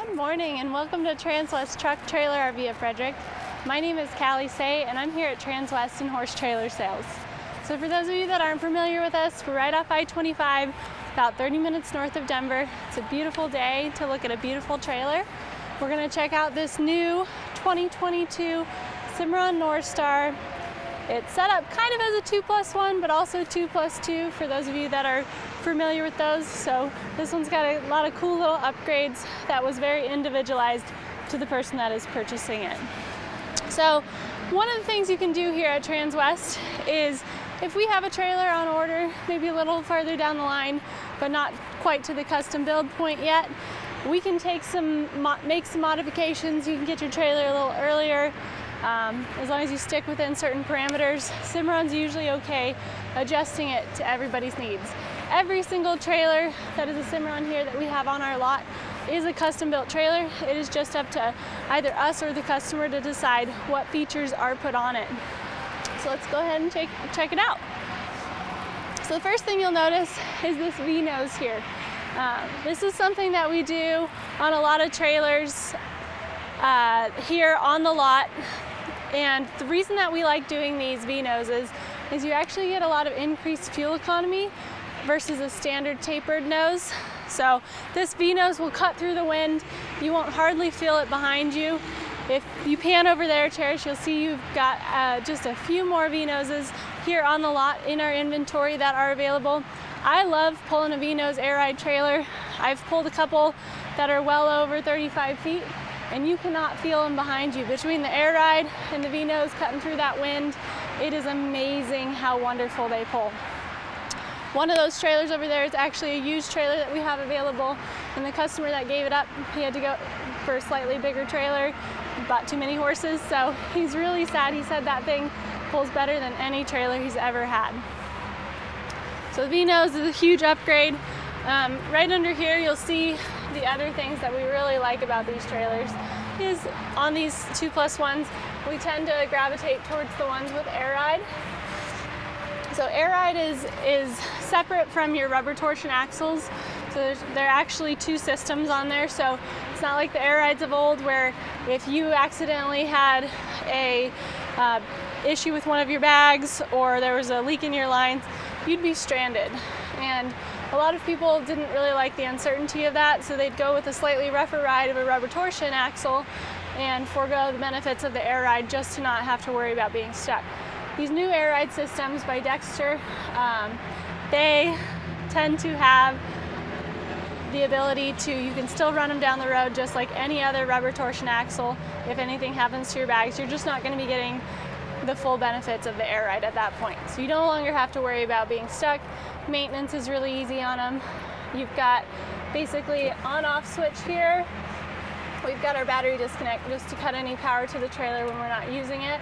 Good morning and welcome to Transwest Truck Trailer RV of Frederick. My name is Callie Say and I'm here at Transwest and Horse Trailer Sales. So for those of you that aren't familiar with us, we're right off I-25, about 30 minutes north of Denver. It's a beautiful day to look at a beautiful trailer. We're going to check out this new 2022 Cimarron North Star. It's set up kind of as a 2+1, but also 2+2 for those of you that are familiar with those. So this one's got a lot of cool little upgrades that was very individualized to the person that is purchasing it. So one of the things you can do here at Transwest is if we have a trailer on order, maybe a little farther down the line, but not quite to the custom build point yet, we can make some modifications. You can get your trailer a little earlier. As long as you stick within certain parameters. Cimarron's usually okay adjusting it to everybody's needs. Every single trailer that is a Cimarron here that we have on our lot is a custom built trailer. It is just up to either us or the customer to decide what features are put on it. So let's go ahead and check it out. So the first thing you'll notice is this V-Nose here. This is something that we do on a lot of trailers here on the lot. And the reason that we like doing these V-noses is you actually get a lot of increased fuel economy versus a standard tapered nose. So this V-nose will cut through the wind. You won't hardly feel it behind you. If you pan over there, Cherish, you'll see you've got just a few more V-noses here on the lot in our inventory that are available. I love pulling a V-nose air ride trailer. I've pulled a couple that are well over 35 feet. And you cannot feel them behind you. Between the air ride and the V-nose cutting through that wind, it is amazing how wonderful they pull. One of those trailers over there is actually a used trailer that we have available, and the customer that gave it up, he had to go for a slightly bigger trailer, bought too many horses, so he's really sad. He said that thing pulls better than any trailer he's ever had. So the V-nose is a huge upgrade. Right under here you'll see the other things that we really like about these trailers is on these 2+1s, we tend to gravitate towards the ones with air ride. So air ride is separate from your rubber torsion axles. So there are actually two systems on there. So it's not like the air rides of old where if you accidentally had a issue with one of your bags or there was a leak in your lines, you'd be stranded. And a lot of people didn't really like the uncertainty of that, so they'd go with a slightly rougher ride of a rubber torsion axle and forego the benefits of the air ride just to not have to worry about being stuck. These new air ride systems by Dexter, they tend to have the ability to, you can still run them down the road just like any other rubber torsion axle. If anything happens to your bags, you're just not going to be getting the full benefits of the air ride at that point. So you no longer have to worry about being stuck. Maintenance is really easy on them. You've got basically on-off switch here. We've got our battery disconnect just to cut any power to the trailer when we're not using it.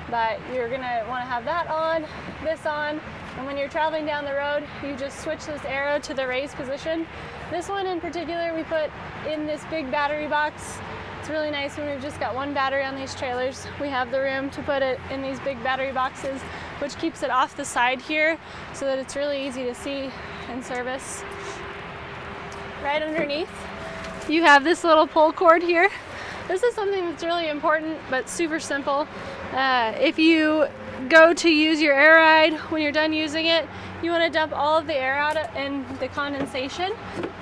But you're gonna wanna have that on, this on, and when you're traveling down the road, you just switch this arrow to the raised position. This one in particular, we put in this big battery box. It's really nice when we've just got one battery on these trailers. We have the room to put it in these big battery boxes, which keeps it off the side here so that it's really easy to see and service. Right underneath, you have this little pull cord here. This is something that's really important, but super simple. If you go to use your air ride, when you're done using it, you want to dump all of the air out and the condensation.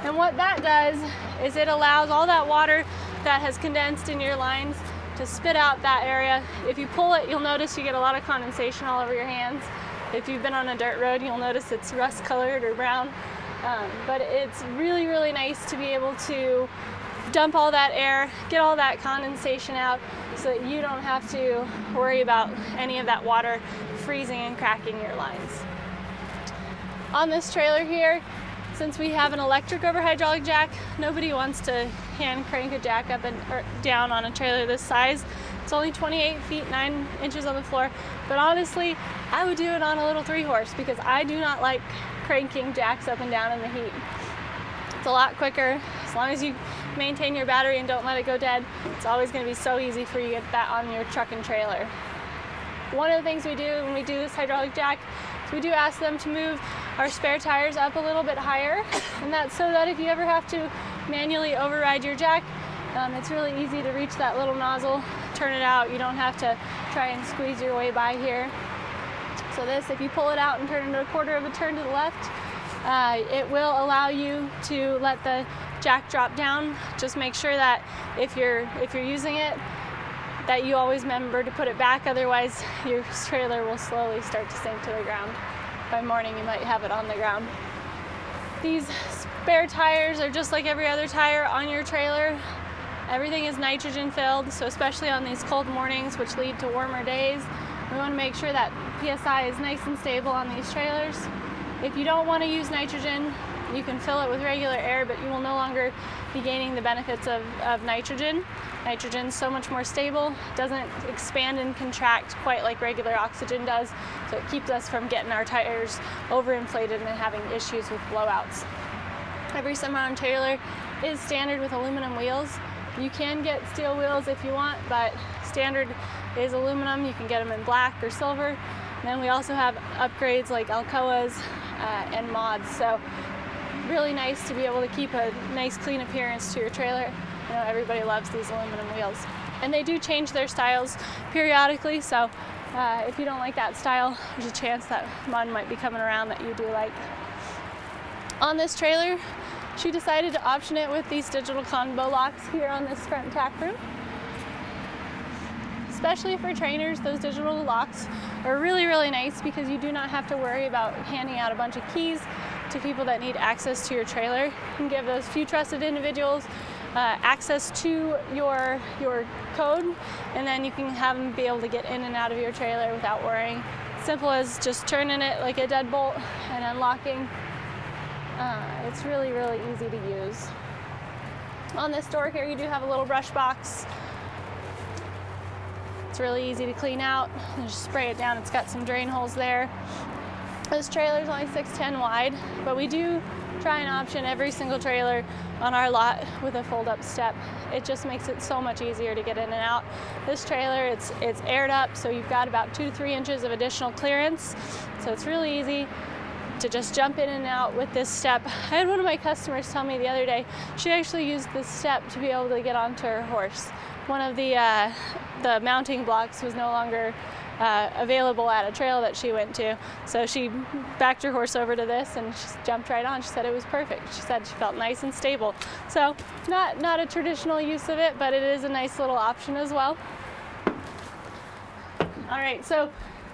And what that does is it allows all that water that has condensed in your lines to spit out that area. If you pull it, you'll notice you get a lot of condensation all over your hands. If you've been on a dirt road, you'll notice it's rust colored or brown. But it's really, really nice to be able to dump all that air, get all that condensation out so that you don't have to worry about any of that water freezing and cracking your lines. On this trailer here, since we have an electric over hydraulic jack, nobody wants to hand crank a jack up and down on a trailer this size. It's only 28 feet 9 inches on the floor, but honestly, I would do it on a little 3-horse because I do not like cranking jacks up and down in the heat. It's a lot quicker. As long as you maintain your battery and don't let it go dead, it's always going to be so easy for you to get that on your truck and trailer. One of the things we do when we do this hydraulic jack is we do ask them to move our spare tires up a little bit higher, and that's so that if you ever have to manually override your jack. It's really easy to reach that little nozzle, turn it out. You don't have to try and squeeze your way by here. So this, if you pull it out and turn it a quarter of a turn to the left, it will allow you to let the jack drop down. Just make sure that if you're using it, that you always remember to put it back, otherwise your trailer will slowly start to sink to the ground. By morning you might have it on the ground. These spare tires are just like every other tire on your trailer. Everything is nitrogen filled, so especially on these cold mornings which lead to warmer days, we want to make sure that PSI is nice and stable on these trailers. If you don't want to use nitrogen, you can fill it with regular air, but you will no longer be gaining the benefits of nitrogen. Nitrogen is so much more stable, doesn't expand and contract quite like regular oxygen does, so it keeps us from getting our tires overinflated and having issues with blowouts. Every Cimarron trailer is standard with aluminum wheels. You can get steel wheels if you want, but standard is aluminum. You can get them in black or silver. And then we also have upgrades like Alcoas and mods. So really nice to be able to keep a nice clean appearance to your trailer. You know, everybody loves these aluminum wheels. And they do change their styles periodically, so if you don't like that style, there's a chance that one might be coming around that you do like. On this trailer, she decided to option it with these digital combo locks here on this front tack room. Especially for trainers, those digital locks are really, really nice because you do not have to worry about handing out a bunch of keys to people that need access to your trailer. You can give those few trusted individuals access to your code, and then you can have them be able to get in and out of your trailer without worrying. Simple as just turning it like a deadbolt and unlocking. It's really, really easy to use. On this door here, you do have a little brush box. It's really easy to clean out. You just spray it down. It's got some drain holes there. This trailer is only 6'10" wide, but we do try and option every single trailer on our lot with a fold-up step. It just makes it so much easier to get in and out. This trailer, it's aired up, so you've got about 2 to 3 inches of additional clearance. So it's really easy to just jump in and out with this step. I had one of my customers tell me the other day, she actually used this step to be able to get onto her horse. One of the mounting blocks was no longer available at a trail that she went to. So she backed her horse over to this and she jumped right on. She said it was perfect. She said she felt nice and stable. So not a traditional use of it, but it is a nice little option as well. All right, so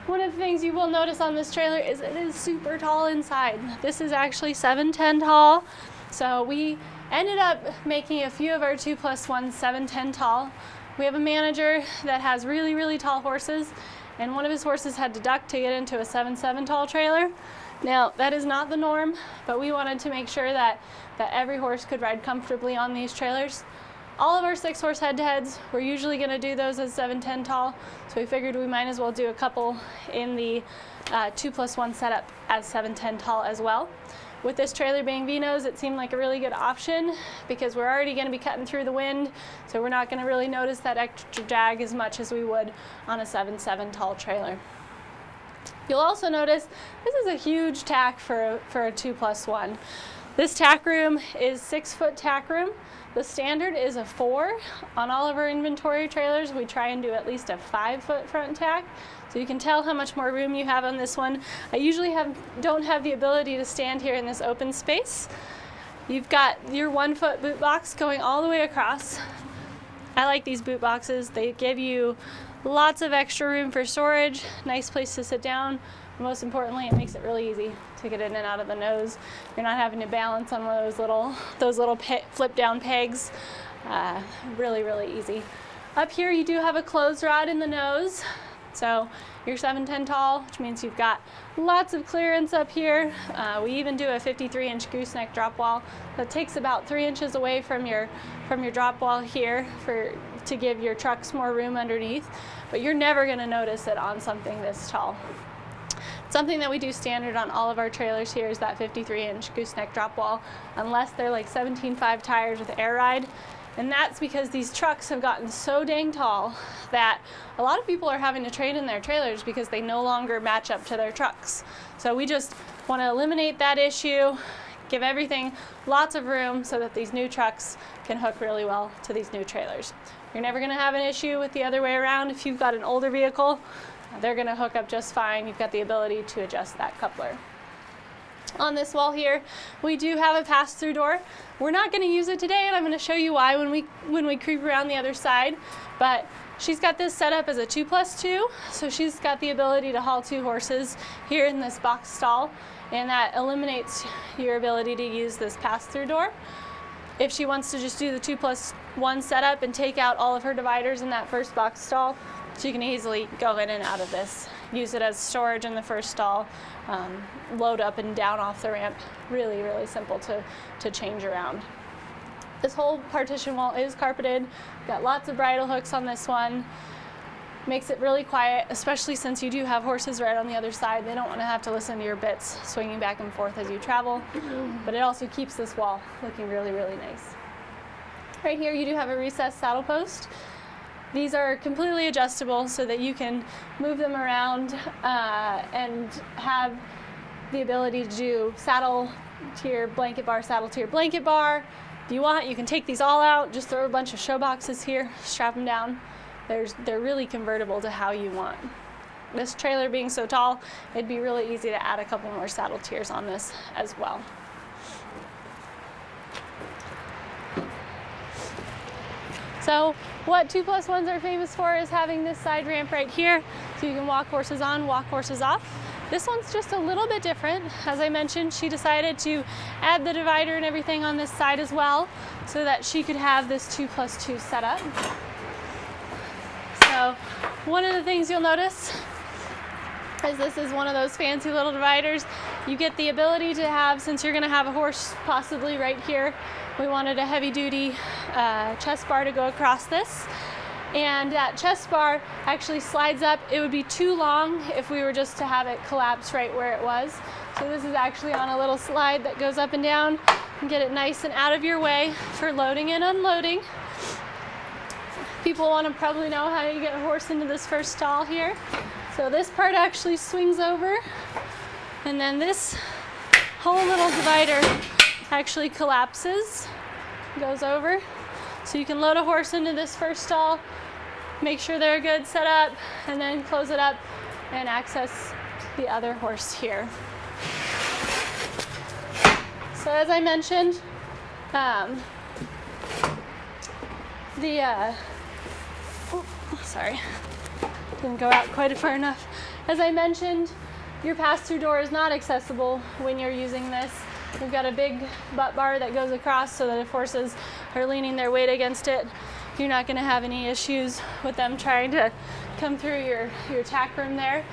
one of the things you will notice on this trailer is it is super tall inside. This is actually 7'10" tall. So we ended up making a few of our 2+1 7'10" tall. We have a manager that has really, really tall horses, and one of his horses had to duck to get into a 7'7" tall trailer. Now, that is not the norm, but we wanted to make sure that every horse could ride comfortably on these trailers. All of our 6-horse head-to-heads, we're usually going to do those as 7'10" tall, so we figured we might as well do a couple in the 2+1 setup as 7'10" tall as well. With this trailer being V-Nose, it seemed like a really good option because we're already going to be cutting through the wind, so we're not going to really notice that extra drag as much as we would on a 7'7" tall trailer. You'll also notice this is a huge tack for a 2+1. This tack room is 6-foot tack room. The standard is a 4. On all of our inventory trailers, we try and do at least a 5-foot front tack. So you can tell how much more room you have on this one. I usually don't have the ability to stand here in this open space. You've got your 1-foot boot box going all the way across. I like these boot boxes. They give you lots of extra room for storage, nice place to sit down. Most importantly, it makes it really easy to get in and out of the nose. You're not having to balance on one of those little flip down pegs. Really, really easy. Up here you do have a clothes rod in the nose. So you're 7'10" tall, which means you've got lots of clearance up here. We even do a 53-inch gooseneck drop wall that takes about 3 inches away from your drop wall here to give your trucks more room underneath. But you're never going to notice it on something this tall. Something that we do standard on all of our trailers here is that 53-inch gooseneck drop wall, unless they're like 17.5 tires with air ride. And that's because these trucks have gotten so dang tall that a lot of people are having to trade in their trailers because they no longer match up to their trucks. So we just want to eliminate that issue, give everything lots of room so that these new trucks can hook really well to these new trailers. You're never going to have an issue with the other way around. If you've got an older vehicle, they're going to hook up just fine. You've got the ability to adjust that coupler. On this wall here, we do have a pass-through door. We're not going to use it today, and I'm going to show you why when we creep around the other side. But she's got this set up as a 2+2, so she's got the ability to haul 2 horses here in this box stall, and that eliminates your ability to use this pass-through door. If she wants to just do the 2+1 setup and take out all of her dividers in that first box stall, she can easily go in and out of this. Use it as storage in the first stall, load up and down off the ramp. Really, really simple to change around. This whole partition wall is carpeted. Got lots of bridle hooks on this one. Makes it really quiet, especially since you do have horses right on the other side. They don't want to have to listen to your bits swinging back and forth as you travel, but it also keeps this wall looking really, really nice. Right here you do have a recessed saddle post. These are completely adjustable so that you can move them around and have the ability to do saddle to your blanket bar, saddle to your blanket bar. If you want, you can take these all out, just throw a bunch of show boxes here, strap them down. They're really convertible to how you want. This trailer being so tall, it'd be really easy to add a couple more saddle tiers on this as well. So what 2+1s are famous for is having this side ramp right here, so you can walk horses on, walk horses off. This one's just a little bit different. As I mentioned, she decided to add the divider and everything on this side as well, so that she could have this 2+2 setup. So one of the things you'll notice is this is one of those fancy little dividers. You get the ability to have, since you're gonna have a horse possibly right here, we wanted a heavy duty chest bar to go across this. And that chest bar actually slides up. It would be too long if we were just to have it collapse right where it was. So this is actually on a little slide that goes up and down and get it nice and out of your way for loading and unloading. People want to probably know how you get a horse into this first stall here. So this part actually swings over, and then this whole little divider actually collapses, goes over. So you can load a horse into this first stall, make sure they're good set up, and then close it up and access the other horse here. So as I mentioned, sorry, didn't go out quite far enough. As I mentioned, your pass-through door is not accessible when you're using this. We've got a big butt bar that goes across so that if horses are leaning their weight against it, you're not going to have any issues with them trying to come through your tack room there.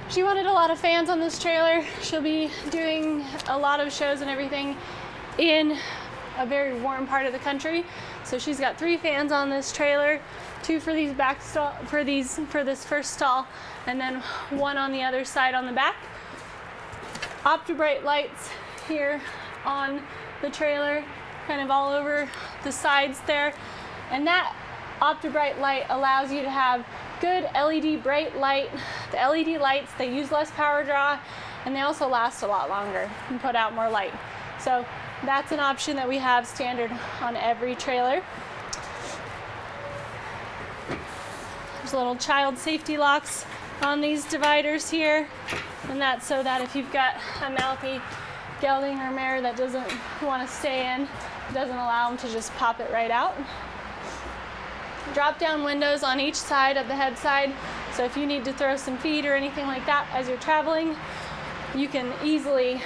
She wanted a lot of fans on this trailer. She'll be doing a lot of shows and everything in a very warm part of the country. So she's got 3 fans on this trailer, 2 for these back stall, for this first stall, and then 1 on the other side on the back. Optibright lights here on the trailer, kind of all over the sides there. And that Optibright light allows you to have good LED bright light. The LED lights, they use less power draw, and they also last a lot longer and put out more light. So that's an option that we have standard on every trailer. There's little child safety locks on these dividers here, and that's so that if you've got a mouthy gelding or mare that doesn't want to stay in, it doesn't allow them to just pop it right out. Drop down windows on each side of the head side, so if you need to throw some feed or anything like that as you're traveling, you can easily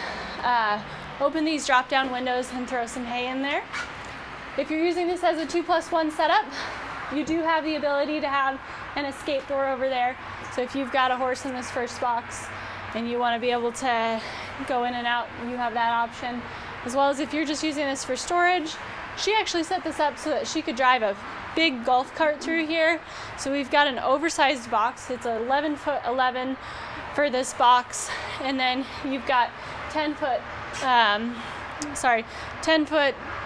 open these drop down windows and throw some hay in there. If you're using this as a 2+1 setup, you do have the ability to have an escape door over there. So if you've got a horse in this first box and you want to be able to go in and out, you have that option. As well as if you're just using this for storage, she actually set this up so that she could drive a big golf cart through here. So we've got an oversized box. It's 11'11" for this box, and then you've got 10 foot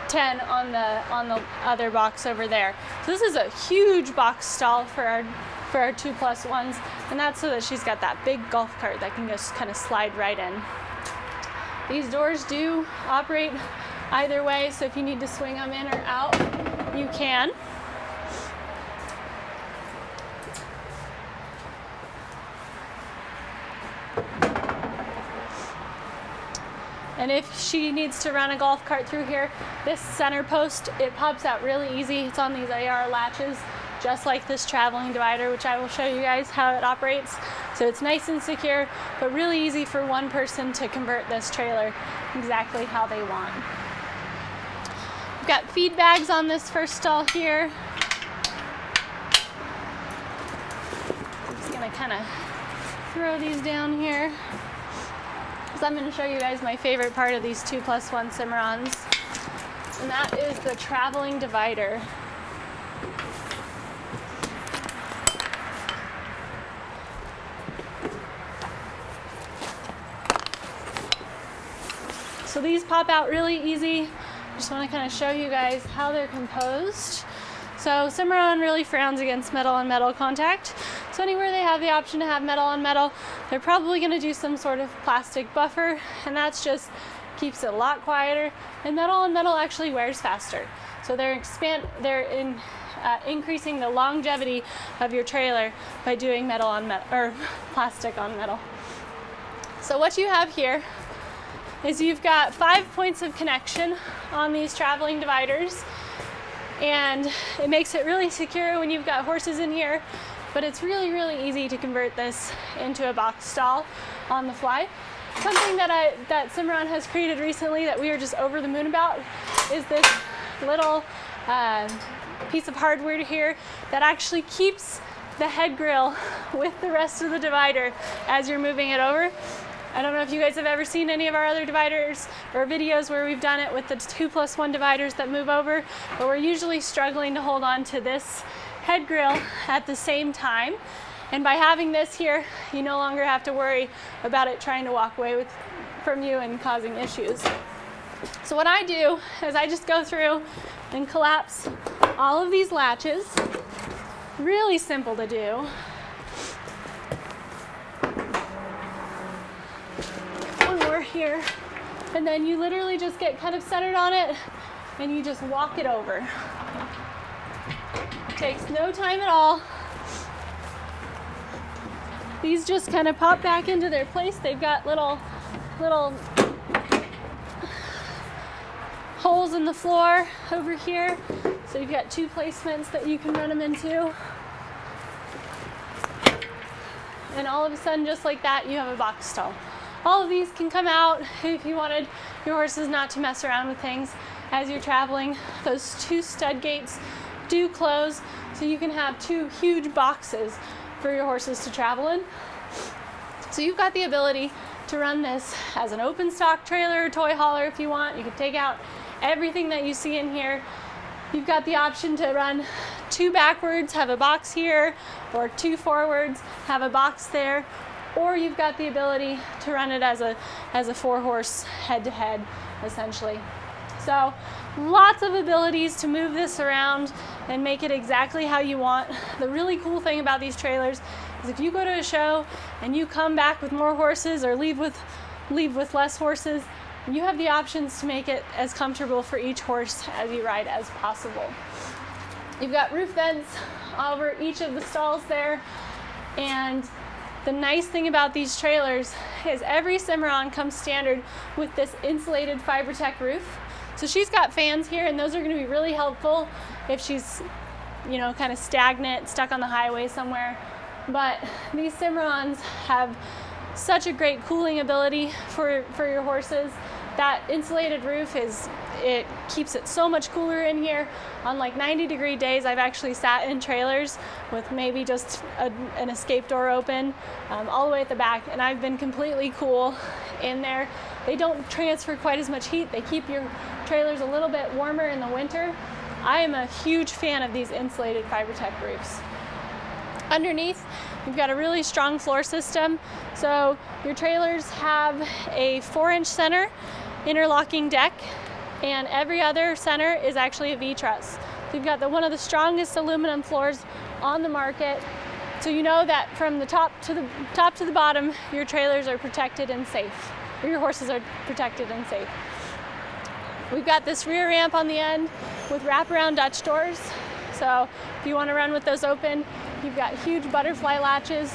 10 on the other box over there. So this is a huge box stall for our 2+1s, and that's so that she's got that big golf cart that can just kind of slide right in. These doors do operate either way, so if you need to swing them in or out, you can. And if she needs to run a golf cart through here, this center post, it pops out really easy. It's on these AR latches, just like this traveling divider, which I will show you guys how it operates. So it's nice and secure, but really easy for one person to convert this trailer exactly how they want. We've got feed bags on this first stall here. I'm just gonna kind of throw these down here. So I'm going to show you guys my favorite part of these 2+1 Cimarrons, and that is the traveling divider. So these pop out really easy. Just want to kind of show you guys how they're composed. So Cimarron really frowns against metal on metal contact. So anywhere they have the option to have metal on metal, they're probably going to do some sort of plastic buffer, and that's just keeps it a lot quieter. And metal on metal actually wears faster. So they're increasing the longevity of your trailer by doing metal on metal or plastic on metal. So what you have here is you've got 5 points of connection on these traveling dividers. And it makes it really secure when you've got horses in here, but it's really, really easy to convert this into a box stall on the fly. Something that Cimarron has created recently that we are just over the moon about is this little piece of hardware here that actually keeps the head grill with the rest of the divider as you're moving it over. I don't know if you guys have ever seen any of our other dividers or videos where we've done it with the 2+1 dividers that move over, but we're usually struggling to hold on to this head grill at the same time. And by having this here, you no longer have to worry about it trying to walk away from you and causing issues. So what I do is I just go through and collapse all of these latches. Really simple to do. Here, and then you literally just get kind of centered on it and you just walk it over. It takes no time at all. These just kind of pop back into their place. They've got little holes in the floor over here, so you've got 2 placements that you can run them into, and all of a sudden, just like that, you have a box stall. All of these can come out if you wanted your horses not to mess around with things as you're traveling. Those 2 stud gates do close, so you can have 2 huge boxes for your horses to travel in. So you've got the ability to run this as an open stock trailer or toy hauler if you want. You can take out everything that you see in here. You've got the option to run 2 backwards, have a box here, or 2 forwards, have a box there. Or you've got the ability to run it as a 4-horse head-to-head, essentially. So lots of abilities to move this around and make it exactly how you want. The really cool thing about these trailers is if you go to a show and you come back with more horses or leave with less horses, you have the options to make it as comfortable for each horse as you ride as possible. You've got roof vents over each of the stalls there, and the nice thing about these trailers is every Cimarron comes standard with this insulated FiberTech roof. So she's got fans here, and those are going to be really helpful if she's, kind of stagnant, stuck on the highway somewhere. But these Cimarrons have such a great cooling ability for your horses. That insulated roof it keeps it so much cooler in here. On like 90-degree days, I've actually sat in trailers with maybe just an escape door open all the way at the back, and I've been completely cool in there. They don't transfer quite as much heat. They keep your trailers a little bit warmer in the winter. I am a huge fan of these insulated FiberTech roofs. Underneath, you've got a really strong floor system. So your trailers have a 4-inch center interlocking deck, and every other center is actually a V-truss. So you've got one of the strongest aluminum floors on the market. So you know that from the top to the bottom, your trailers are protected and safe. your horses are protected and safe. We've got this rear ramp on the end with wraparound Dutch doors. So if you want to run with those open, you've got huge butterfly latches.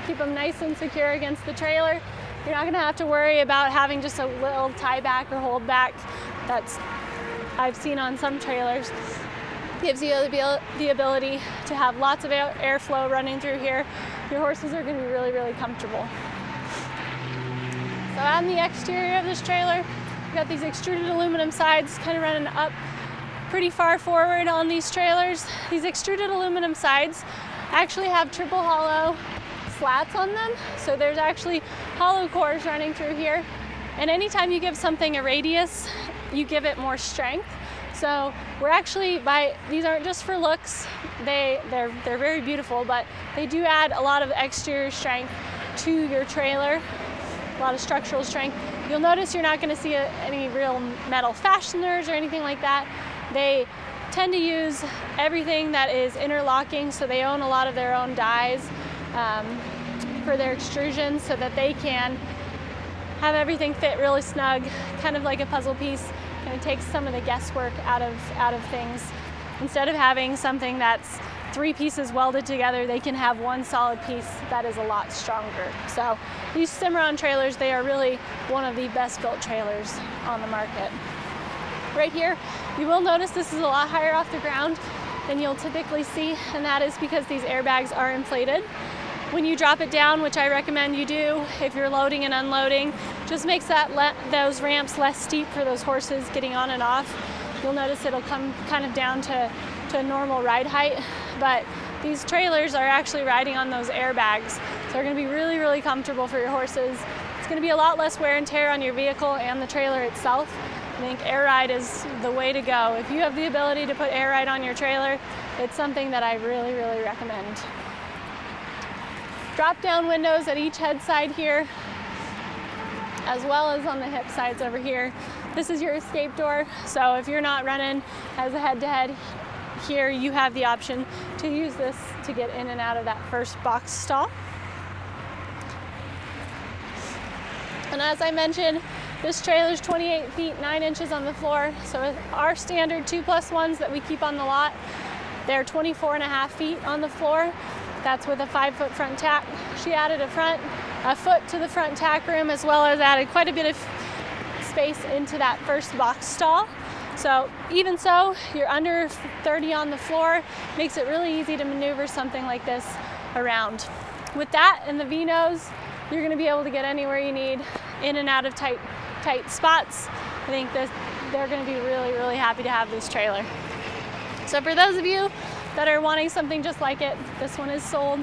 Keep them nice and secure against the trailer. You're not going to have to worry about having just a little tie back or hold back that's I've seen on some trailers. Gives you the ability to have lots of airflow running through here. Your horses are going to be really, really comfortable. So on the exterior of this trailer, we've got these extruded aluminum sides kind of running up pretty far forward on these trailers. These extruded aluminum sides actually have triple hollow slats on them. So there's actually hollow cores running through here. And anytime you give something a radius, you give it more strength. So we're actually, these aren't just for looks, they're very beautiful, but they do add a lot of exterior strength to your trailer, a lot of structural strength. You'll notice you're not going to see any real metal fasteners or anything like that. They tend to use everything that is interlocking, so they own a lot of their own dies for their extrusions so that they can have everything fit really snug, kind of like a puzzle piece. Kind of takes some of the guesswork out of things. Instead of having something that's 3 pieces welded together, they can have one solid piece that is a lot stronger. So these Cimarron trailers, they are really one of the best built trailers on the market. Right here, you will notice this is a lot higher off the ground than you'll typically see, and that is because these airbags are inflated. When you drop it down, which I recommend you do if you're loading and unloading, just makes those ramps less steep for those horses getting on and off. You'll notice it'll come kind of down to a normal ride height, but these trailers are actually riding on those airbags. So they're going to be really, really comfortable for your horses. It's going to be a lot less wear and tear on your vehicle and the trailer itself. I think air ride is the way to go. If you have the ability to put air ride on your trailer, it's something that I really, really recommend. Drop down windows at each head side here, as well as on the hip sides over here. This is your escape door, so if you're not running as a head-to-head here, you have the option to use this to get in and out of that first box stall. And as I mentioned, this trailer is 28 feet 9 inches on the floor, so our standard 2+1s that we keep on the lot, they're 24.5 feet on the floor. That's with a 5-foot front tack. She added a foot to the front tack room, as well as added quite a bit of space into that first box stall. So even so, you're under 30 on the floor, makes it really easy to maneuver something like this around. With that and the V-Nose, you're going to be able to get anywhere you need, in and out of tight spots. I think they're going to be really, really happy to have this trailer. So for those of you that are wanting something just like it, this one is sold.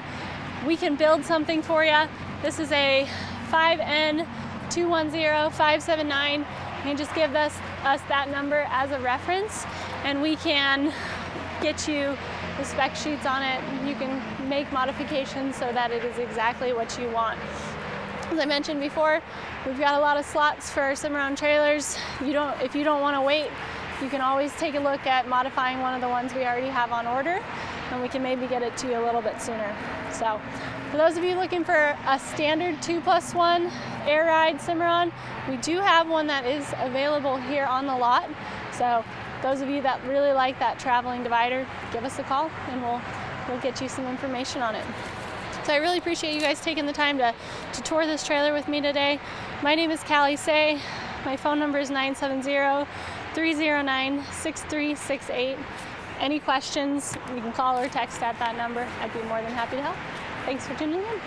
We can build something for you. This is a 5N210579. You can just give us that number as a reference, and we can get you the spec sheets on it. You can make modifications so that it is exactly what you want. As I mentioned before, we've got a lot of slots for our Cimarron trailers. If you don't want to wait, you can always take a look at modifying one of the ones we already have on order, and we can maybe get it to you a little bit sooner. So for those of you looking for a standard 2+1 air ride Cimarron, we do have one that is available here on the lot. So those of you that really like that traveling divider, give us a call and we'll get you some information on it. So I really appreciate you guys taking the time to tour this trailer with me today. My name is Callie Say. My phone number is 970-309-6368. Any questions, you can call or text at that number. I'd be more than happy to help. Thanks for tuning in.